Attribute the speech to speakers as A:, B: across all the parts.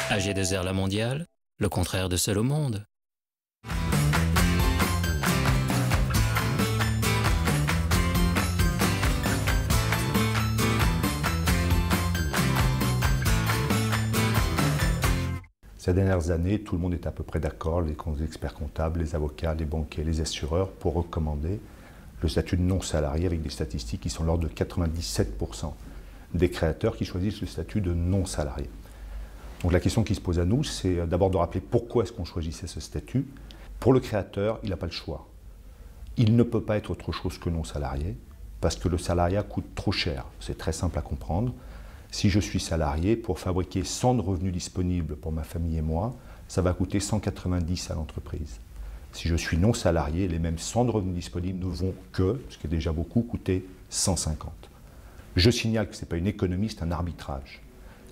A: AG2R La Mondiale, le contraire de Seul au monde.
B: Ces dernières années, tout le monde est à peu près d'accord, les experts comptables, les avocats, les banquiers, les assureurs, pour recommander le statut de non-salarié avec des statistiques qui sont de l'ordre de 97% des créateurs qui choisissent le statut de non-salarié. Donc la question qui se pose à nous, c'est d'abord de rappeler pourquoi est-ce qu'on choisissait ce statut. Pour le créateur, il n'a pas le choix. Il ne peut pas être autre chose que non-salarié parce que le salariat coûte trop cher. C'est très simple à comprendre. Si je suis salarié, pour fabriquer 100 de revenus disponibles pour ma famille et moi, ça va coûter 190 à l'entreprise. Si je suis non salarié, les mêmes 100 de revenus disponibles ne vont que, ce qui est déjà beaucoup, coûter 150. Je signale que ce n'est pas une économie, c'est un arbitrage.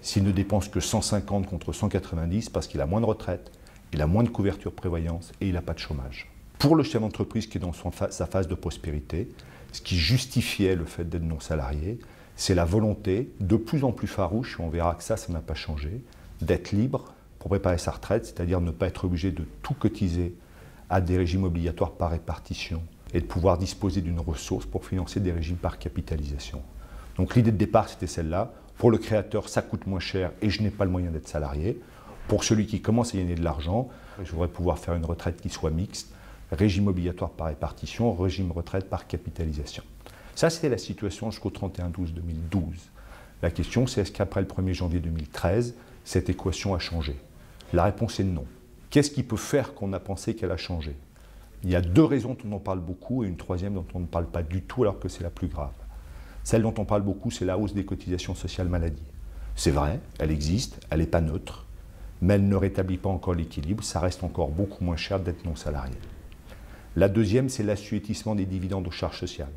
B: S'il ne dépense que 150 contre 190 parce qu'il a moins de retraite, il a moins de couverture prévoyance et il n'a pas de chômage. Pour le chef d'entreprise qui est dans sa phase de prospérité, ce qui justifiait le fait d'être non salarié, c'est la volonté, de plus en plus farouche, et on verra que ça n'a pas changé, d'être libre pour préparer sa retraite, c'est-à-dire ne pas être obligé de tout cotiser à des régimes obligatoires par répartition et de pouvoir disposer d'une ressource pour financer des régimes par capitalisation. Donc l'idée de départ, c'était celle-là. Pour le créateur, ça coûte moins cher et je n'ai pas le moyen d'être salarié. Pour celui qui commence à gagner de l'argent, je voudrais pouvoir faire une retraite qui soit mixte, régime obligatoire par répartition, régime retraite par capitalisation. Ça, c'était la situation jusqu'au 31/12/2012. La question, c'est est-ce qu'après le 1er janvier 2013, cette équation a changé? La réponse est non. Qu'est-ce qui peut faire qu'on a pensé qu'elle a changé? Il y a deux raisons dont on parle beaucoup et une troisième dont on ne parle pas du tout alors que c'est la plus grave. Celle dont on parle beaucoup, c'est la hausse des cotisations sociales maladie. C'est vrai, elle existe, elle n'est pas neutre, mais elle ne rétablit pas encore l'équilibre, ça reste encore beaucoup moins cher d'être non salarié. La deuxième, c'est l'assujettissement des dividendes aux charges sociales.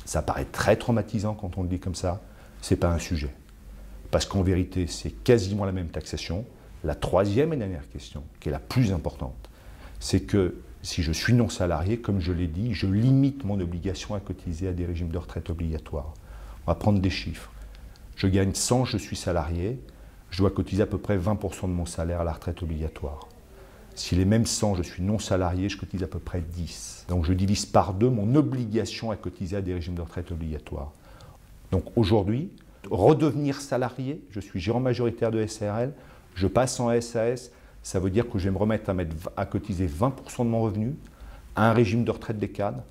B: Ça paraît très traumatisant quand on le dit comme ça, ce n'est pas un sujet. Parce qu'en vérité, c'est quasiment la même taxation. La troisième et dernière question, qui est la plus importante, c'est que si je suis non salarié, comme je l'ai dit, je limite mon obligation à cotiser à des régimes de retraite obligatoires. On va prendre des chiffres. Je gagne 100, je suis salarié, je dois cotiser à peu près 20% de mon salaire à la retraite obligatoire. Si les mêmes 100, je suis non salarié, je cotise à peu près 10. Donc je divise par 2 mon obligation à cotiser à des régimes de retraite obligatoires. Donc aujourd'hui, redevenir salarié, je suis gérant majoritaire de SARL, je passe en SAS, ça veut dire que je vais me remettre à cotiser 20% de mon revenu à un régime de retraite des cadres.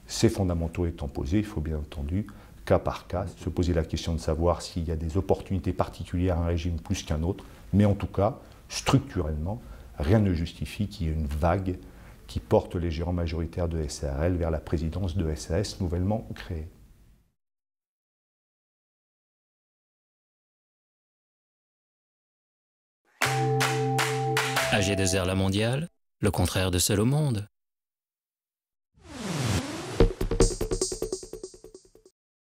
B: Ces fondamentaux étant posés, il faut bien entendu, cas par cas, se poser la question de savoir s'il y a des opportunités particulières à un régime plus qu'un autre. Mais en tout cas, structurellement, rien ne justifie qu'il y ait une vague qui porte les gérants majoritaires de SARL vers la présidence de SAS nouvellement créée.
A: AG2R La Mondiale, le contraire de Seul au monde.